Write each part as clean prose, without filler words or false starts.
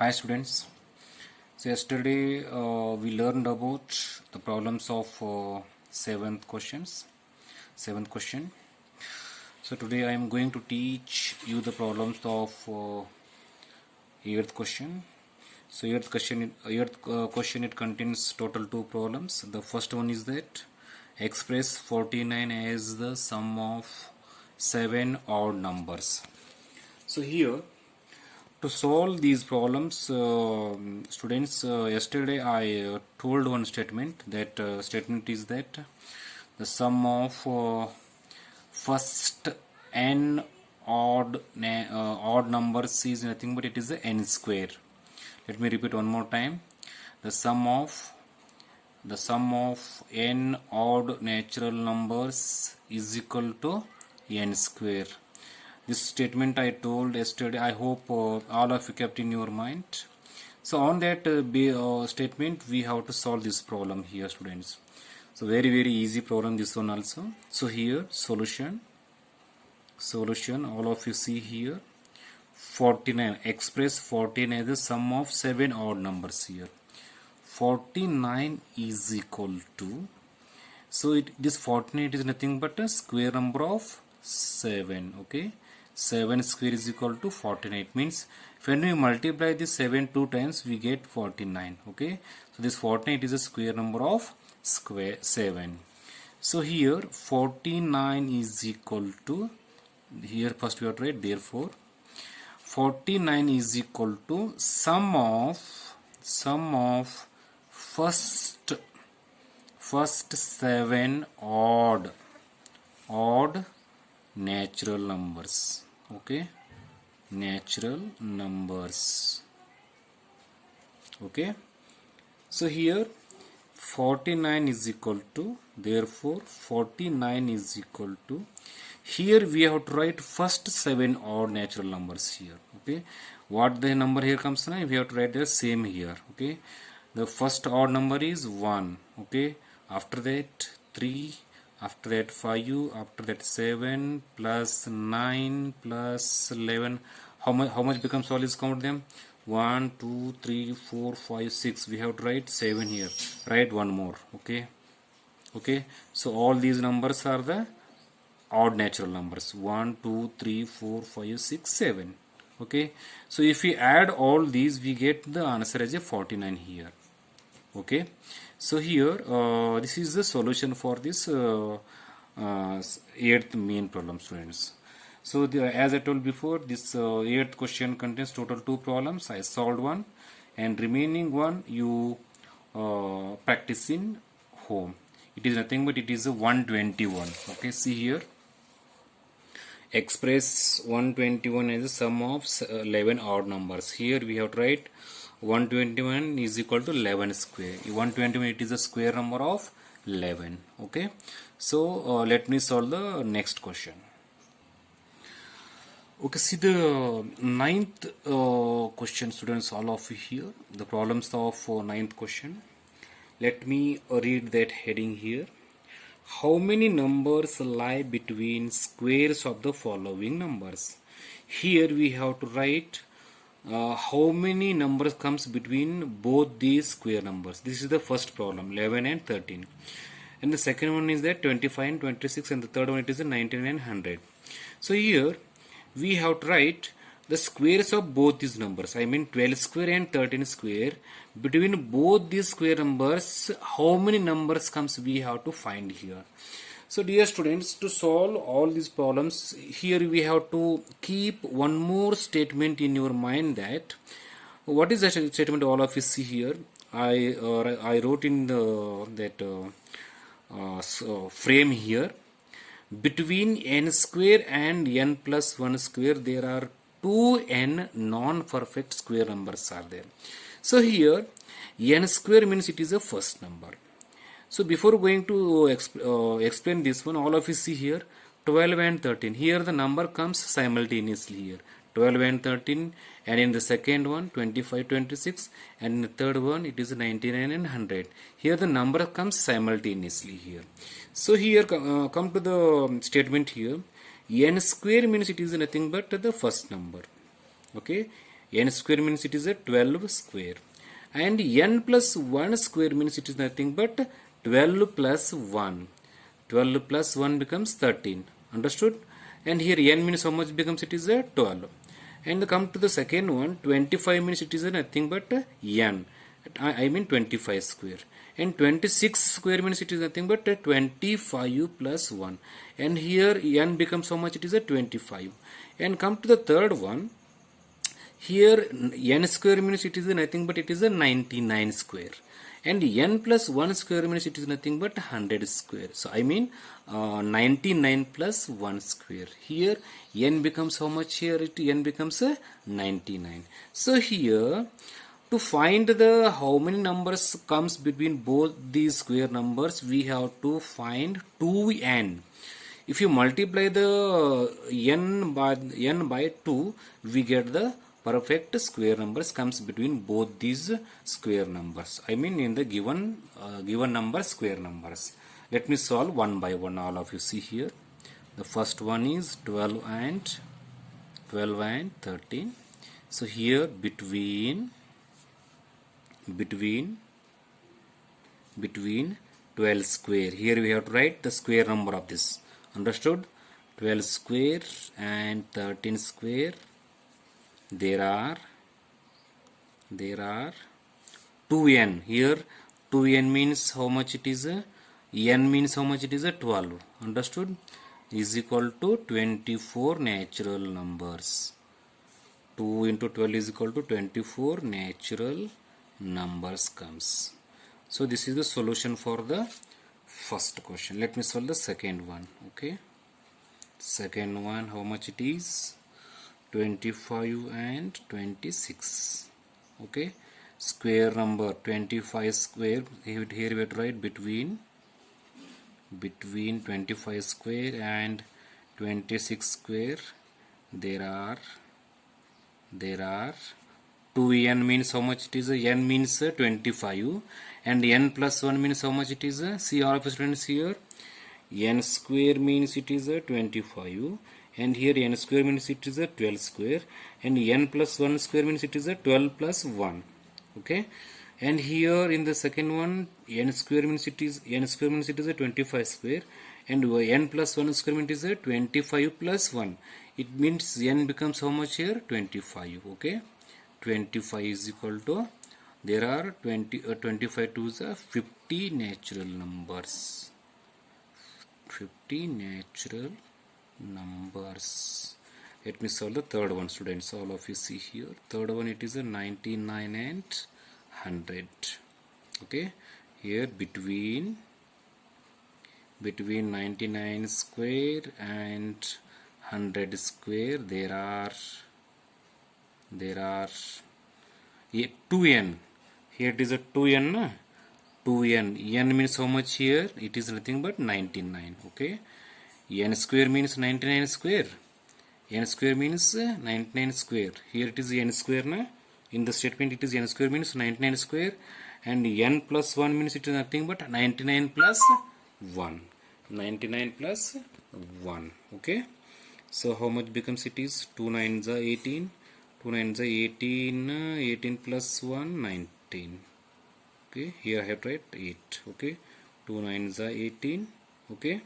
Hi students. So yesterday we learned about the problems of seventh questions. Seventh question. So today I am going to teach you the problems of eighth question. So eighth question it contains total two problems. The first one is that express 49 as the sum of seven odd numbers. So here to solve these problems, students, yesterday I told one statement. That statement is that the sum of first n odd numbers is nothing but it is the n square. Let me repeat one more time. The sum of n odd natural numbers is equal to n square. This statement I told yesterday. I hope all of you kept in your mind. So on that statement we have to solve this problem here, students. So very easy problem this one also. So here solution all of you see here 49, express 49 as the sum of 7 odd numbers here. 49 is equal to, so this 49 is nothing but a square number of 7. Okay, 7 square is equal to 49. Means when we multiply this 7 two times we get 49. Okay, so this 49 is a square number of square 7. So here 49 is equal to, here first we have to write, therefore 49 is equal to sum of first 7 odd natural numbers. Okay, natural numbers. Okay, so here 49 is equal to, therefore 49 is equal to, here we have to write first 7 odd natural numbers here. Okay, what the number here comes now, we have to write the same here. Okay, the first odd number is 1. Okay, after that 3, after that 5, after that 7 plus 9 plus 11. How much becomes all? Is count them. 1 2 3 4 5 6. We have to write 7 here. Write one more. Okay, so all these numbers are the odd natural numbers. 1 2 3 4 5 6 7. Okay, so if we add all these we get the answer as a 49 here. Okay, so here this is the solution for this eighth main problem, students. So as I told before, this eighth question contains total two problems. I solved one, and remaining one you practice in home. It is nothing but it is a 121. Okay, see here, express 121 as a sum of 11 odd numbers. Here we have to write 121 is equal to 11 square. 121, it is a square number of 11. Okay, so let me solve the next question. Okay, see the ninth question, students, all of you here, the problems of ninth question. Let me read that heading here. How many numbers lie between squares of the following numbers? Here we have to write how many numbers comes between both these square numbers. This is the first problem, 11 and 13. And the second one is that 25 and 26, and the third one it is 19 and 100. So here we have to write the squares of both these numbers. I mean 12 square and 13 square. Between both these square numbers, how many numbers comes we have to find here. So dear students, to solve all these problems, here we have to keep one more statement in your mind. That what is that statement all of you see here. I wrote in the frame here. Between n square and n plus 1 square there are 2n non-perfect square numbers are there. So here n square means it is a first number. So before going to explain this one, all of you see here 12 and 13. Here the number comes simultaneously here, 12 and 13, and in the second one 25 26, and in the third one it is 99 and 100. Here the number comes simultaneously here. So here come to the statement here. N square means it is nothing but the first number. Okay, n square means it is a 12 square, and n plus 1 square means it is nothing but 12 plus 1. 12 plus 1 becomes 13. Understood? And here n means how much becomes it is a 12. And come to the second one, 25 means it is a nothing but n. I mean 25 square. And 26 square means it is nothing but 25 plus 1. And here n becomes how much it is a 25. And come to the third one. Here n square means it is nothing but it is a 99 square, and n plus 1 square means it is nothing but 100 square. So I mean 99 plus 1 square. Here n becomes how much? Here n becomes 99. So here to find the how many numbers comes between both these square numbers, we have to find 2n. If you multiply the n by 2, we get the perfect square numbers comes between both these square numbers. I mean in the given number square numbers. Let me solve one by one. All of you see here. The first one is 12 and 13. So here between 12 square. Here we have to write the square number of this. Understood? 12 square and 13 square. There are 2n. Here 2n means how much it is? N means how much it is? 12. Understood? Is equal to 24 natural numbers. 2 into 12 is equal to 24 natural numbers comes. So this is the solution for the first question. Let me solve the second one. Okay. Second one, how much it is? 25 and 26. Okay, square number 25 square. Here we have to write between 25 square and 26 square. There are 2n means how much it is? N means 25, and n plus 1 means how much it is? See all of you students here. N square means it is 25, and here n square means it is 12 square, and n plus 1 square means it is 12 plus 1. Okay, and here in the second one, n square means it is 25 square, and n plus 1 square means it is 25 plus 1. It means n becomes how much here? 25. Okay, 25 is equal to, there are 25 to the 50 natural numbers. 50 natural numbers. Let me solve the third one, students. All of you see here. Third one, it is a 99 and 100. Okay, here between 99 square and 100 square, there are 2n. Here it is a 2n. Na? 2n. N means how much here? It is nothing but 99. Okay, n square means 99 square. N square means 99 square. Here it is n square. Na? In the statement it is n square means 99 square, and n plus 1 means it is nothing but 99 plus 1. 99 plus 1. Okay, so how much becomes it is? 2 9s are 18. 2 9s are 18. 18 plus 1, 19. Okay, here I have to write 8. Okay, 2 9s are 18. Okay,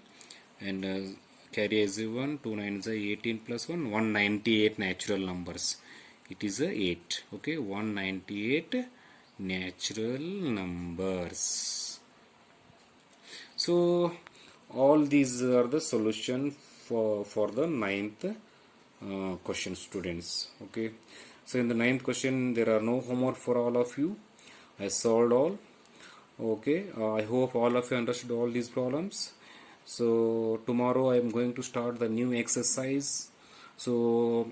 and carry as a 1. 2 9s are 18 plus 1, 198 natural numbers. It is a 8. Okay, 198 natural numbers. So all these are the solution for the ninth question, students. Okay, so in the ninth question there are no homework for all of you. I solved all. Okay, I hope all of you understood all these problems. So tomorrow I am going to start the new exercise. So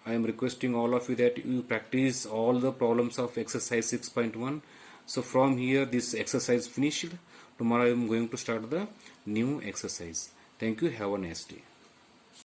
I am requesting all of you that you practice all the problems of exercise 6.1. So from here this exercise finished. Tomorrow I am going to start the new exercise. Thank you. Have a nice day.